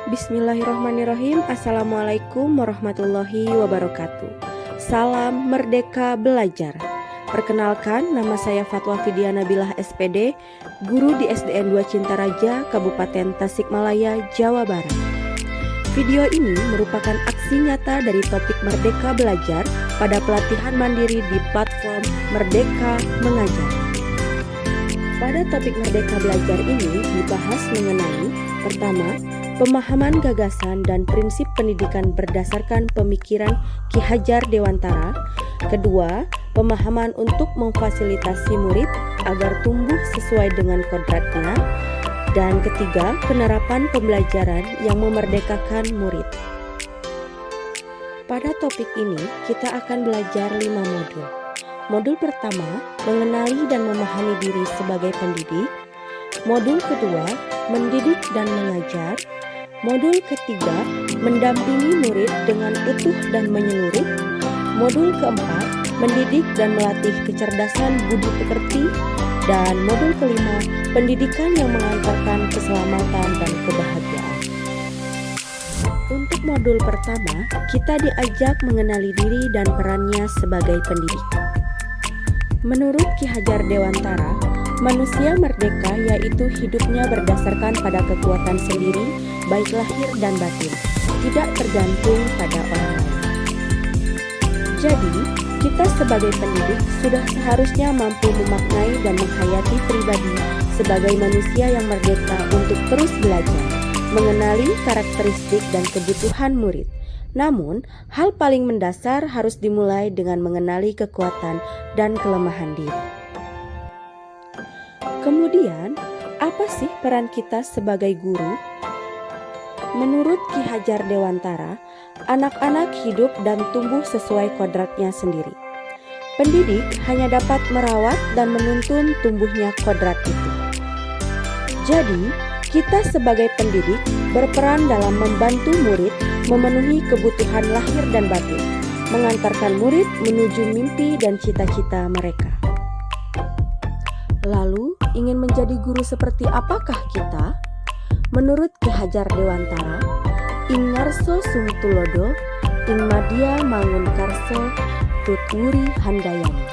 Bismillahirrahmanirrahim. Assalamualaikum warahmatullahi wabarakatuh. Salam Merdeka Belajar. Perkenalkan, nama saya Fatwa Fidiana Bilah SPD, guru di SDN 2 Cintaraja, Kabupaten Tasikmalaya, Jawa Barat. Video ini merupakan aksi nyata dari topik Merdeka Belajar pada pelatihan mandiri di platform Merdeka Mengajar. Pada topik Merdeka Belajar ini dibahas mengenai pertama, pemahaman gagasan dan prinsip pendidikan berdasarkan pemikiran Ki Hajar Dewantara. Kedua, pemahaman untuk memfasilitasi murid agar tumbuh sesuai dengan kodratnya. Dan ketiga, penerapan pembelajaran yang memerdekakan murid. Pada topik ini, kita akan belajar 5 modul. Modul pertama, mengenali dan memahami diri sebagai pendidik. Modul kedua, mendidik dan mengajar. Modul ketiga, mendampingi murid dengan utuh dan menyeluruh. Modul keempat, mendidik dan melatih kecerdasan budi pekerti. Dan modul kelima, pendidikan yang mengantarkan keselamatan dan kebahagiaan. Untuk modul pertama, kita diajak mengenali diri dan perannya sebagai pendidik. Menurut Ki Hajar Dewantara, manusia merdeka yaitu hidupnya berdasarkan pada kekuatan sendiri, baik lahir dan batin, tidak tergantung pada orang lain. Jadi, kita sebagai pendidik sudah seharusnya mampu memaknai dan menghayati pribadi sebagai manusia yang merdeka untuk terus belajar, mengenali karakteristik dan kebutuhan murid. Namun, hal paling mendasar harus dimulai dengan mengenali kekuatan dan kelemahan diri. Kemudian, apa sih peran kita sebagai guru? Menurut Ki Hajar Dewantara, anak-anak hidup dan tumbuh sesuai kodratnya sendiri. Pendidik hanya dapat merawat dan menuntun tumbuhnya kodrat itu. Jadi, kita sebagai pendidik berperan dalam membantu murid memenuhi kebutuhan lahir dan batin, mengantarkan murid menuju mimpi dan cita-cita mereka. Lalu, ingin menjadi guru seperti apakah kita? Menurut Ki Hajar Dewantara, ing ngarso sung tulodo, ing madya mangun karso, tutwuri handayani.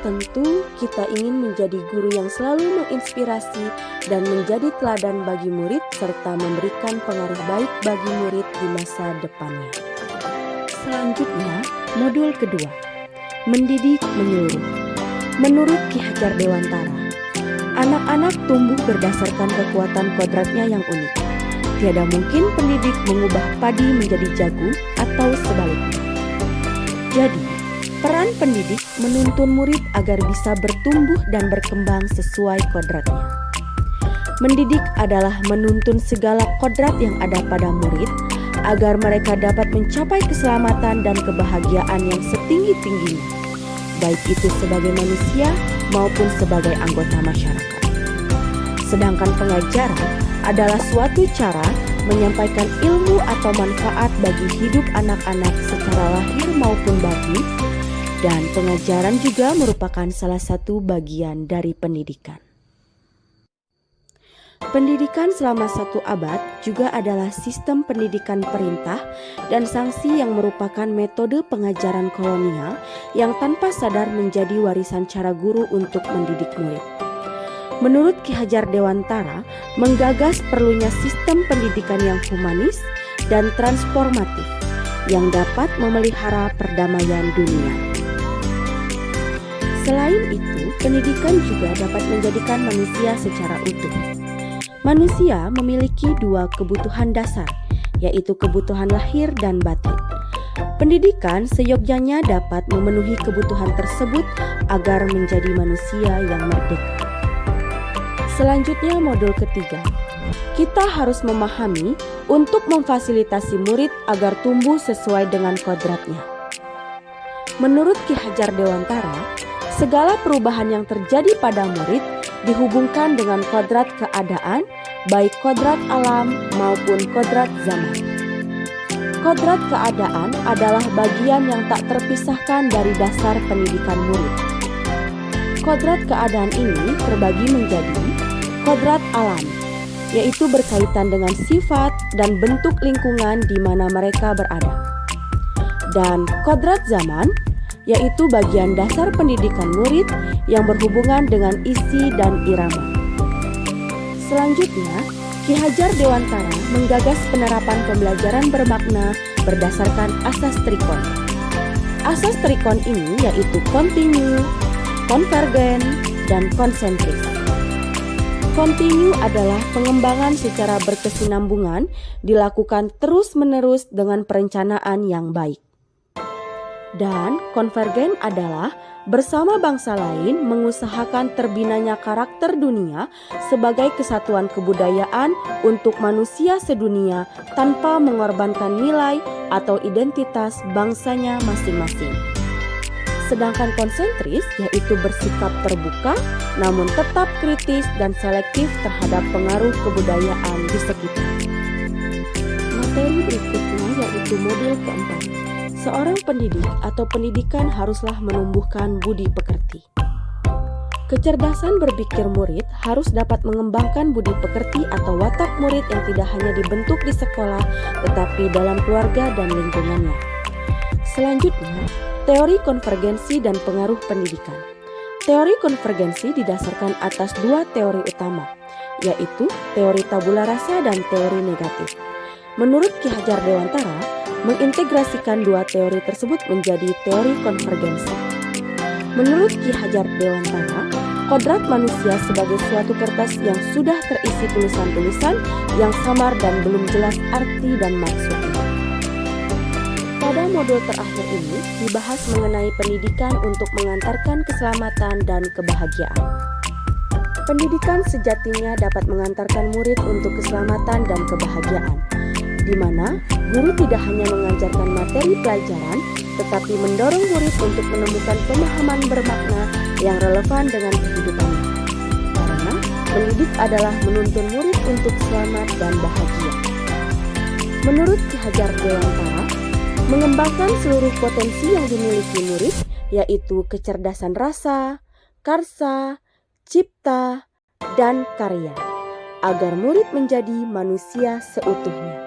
Tentu kita ingin menjadi guru yang selalu menginspirasi dan menjadi teladan bagi murid serta memberikan pengaruh baik bagi murid di masa depannya. Selanjutnya, modul kedua, mendidik menyeluruh. Menurut Ki Hajar Dewantara, anak-anak tumbuh berdasarkan kekuatan kodratnya yang unik. Tiada mungkin pendidik mengubah padi menjadi jagung atau sebaliknya. Jadi, peran pendidik menuntun murid agar bisa bertumbuh dan berkembang sesuai kodratnya. Mendidik adalah menuntun segala kodrat yang ada pada murid agar mereka dapat mencapai keselamatan dan kebahagiaan yang setinggi-tingginya, baik itu sebagai manusia maupun sebagai anggota masyarakat. Sedangkan pengajaran adalah suatu cara menyampaikan ilmu atau manfaat bagi hidup anak-anak secara lahir maupun batin, dan pengajaran juga merupakan salah satu bagian dari pendidikan. Pendidikan selama 1 abad juga adalah sistem pendidikan perintah dan sanksi yang merupakan metode pengajaran kolonial yang tanpa sadar menjadi warisan cara guru untuk mendidik murid. Menurut Ki Hajar Dewantara, menggagas perlunya sistem pendidikan yang humanis dan transformatif yang dapat memelihara perdamaian dunia. Selain itu, pendidikan juga dapat menjadikan manusia secara utuh. Manusia memiliki 2 kebutuhan dasar, yaitu kebutuhan lahir dan batin. Pendidikan seyogyanya dapat memenuhi kebutuhan tersebut agar menjadi manusia yang merdeka. Selanjutnya modul ketiga, kita harus memahami untuk memfasilitasi murid agar tumbuh sesuai dengan kodratnya. Menurut Ki Hajar Dewantara, segala perubahan yang terjadi pada murid dihubungkan dengan kodrat keadaan, baik kodrat alam maupun kodrat zaman. Kodrat keadaan adalah bagian yang tak terpisahkan dari dasar pendidikan murid. Kodrat keadaan ini terbagi menjadi kodrat alam. yaitu berkaitan dengan sifat dan bentuk lingkungan di mana mereka berada. Dan kodrat zaman, yaitu bagian dasar pendidikan murid yang berhubungan dengan isi dan irama. Selanjutnya, Ki Hajar Dewantara menggagas penerapan pembelajaran bermakna berdasarkan asas trikon. Asas trikon ini yaitu kontinu, konvergen, dan konsentris. Kontinu adalah pengembangan secara berkesinambungan dilakukan terus-menerus dengan perencanaan yang baik. Dan konvergen adalah bersama bangsa lain mengusahakan terbinanya karakter dunia sebagai kesatuan kebudayaan untuk manusia sedunia tanpa mengorbankan nilai atau identitas bangsanya masing-masing. Sedangkan konsentris yaitu bersikap terbuka namun tetap kritis dan selektif terhadap pengaruh kebudayaan di sekitar. Materi berikutnya yaitu modul keempat. Seorang pendidik atau pendidikan haruslah menumbuhkan budi pekerti. Kecerdasan berpikir murid harus dapat mengembangkan budi pekerti atau watak murid yang tidak hanya dibentuk di sekolah tetapi dalam keluarga dan lingkungannya. Selanjutnya, teori konvergensi dan pengaruh pendidikan. Teori konvergensi didasarkan atas dua teori utama, yaitu teori tabula rasa dan teori negatif. Menurut Ki Hajar Dewantara, mengintegrasikan dua teori tersebut menjadi teori konvergensi. Menurut Ki Hajar Dewantara, kodrat manusia sebagai suatu kertas yang sudah terisi tulisan-tulisan yang samar dan belum jelas arti dan maksudnya. Pada modul terakhir ini dibahas mengenai pendidikan untuk mengantarkan keselamatan dan kebahagiaan. Pendidikan sejatinya dapat mengantarkan murid untuk keselamatan dan kebahagiaan, di mana guru tidak hanya mengajarkan materi pelajaran, tetapi mendorong murid untuk menemukan pemahaman bermakna yang relevan dengan kehidupannya. Karena mendidik adalah menuntun murid untuk selamat dan bahagia. Menurut Ki Hajar Dewantara, mengembangkan seluruh potensi yang dimiliki murid, yaitu kecerdasan rasa, karsa, cipta, dan karya, agar murid menjadi manusia seutuhnya.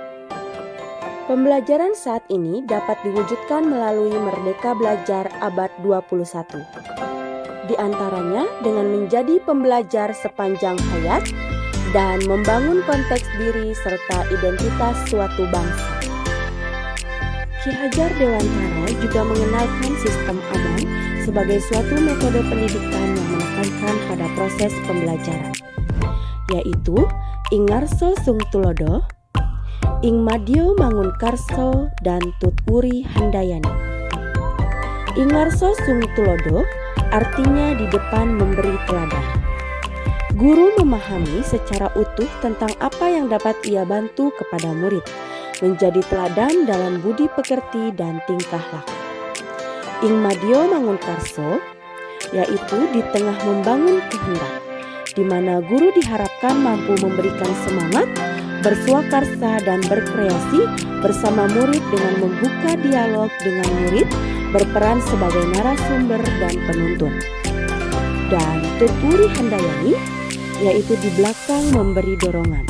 Pembelajaran saat ini dapat diwujudkan melalui Merdeka Belajar abad 21. Di antaranya dengan menjadi pembelajar sepanjang hayat dan membangun konteks diri serta identitas suatu bangsa. Ki Hajar Dewantara juga mengenalkan sistem Aman sebagai suatu metode pendidikan yang menekankan pada proses pembelajaran, yaitu Ingarso Sung Tulodo, Ing Madyo Mangunkarso, dan Tutwuri Handayani. Ingarso Sung Tulodo artinya di depan memberi teladan. Guru memahami secara utuh tentang apa yang dapat ia bantu kepada murid, menjadi teladan dalam budi pekerti dan tingkah laku. Ing Madyo Mangunkarso yaitu di tengah membangun kehendak, di mana guru diharapkan mampu memberikan semangat, bersuakarsa dan berkreasi bersama murid dengan membuka dialog dengan murid, berperan sebagai narasumber dan penuntun. Dan Tutwuri Handayani yaitu di belakang memberi dorongan.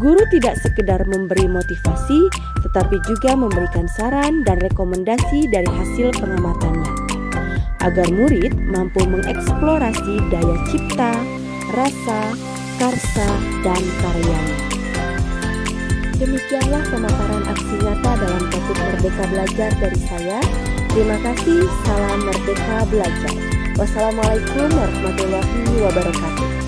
Guru tidak sekedar memberi motivasi, tetapi juga memberikan saran dan rekomendasi dari hasil pengamatannya, agar murid mampu mengeksplorasi daya cipta, rasa, karsa, dan karyanya. Demikianlah pemaparan aksi nyata dalam topik Merdeka Belajar dari saya. Terima kasih, salam Merdeka Belajar. Wassalamualaikum warahmatullahi wabarakatuh.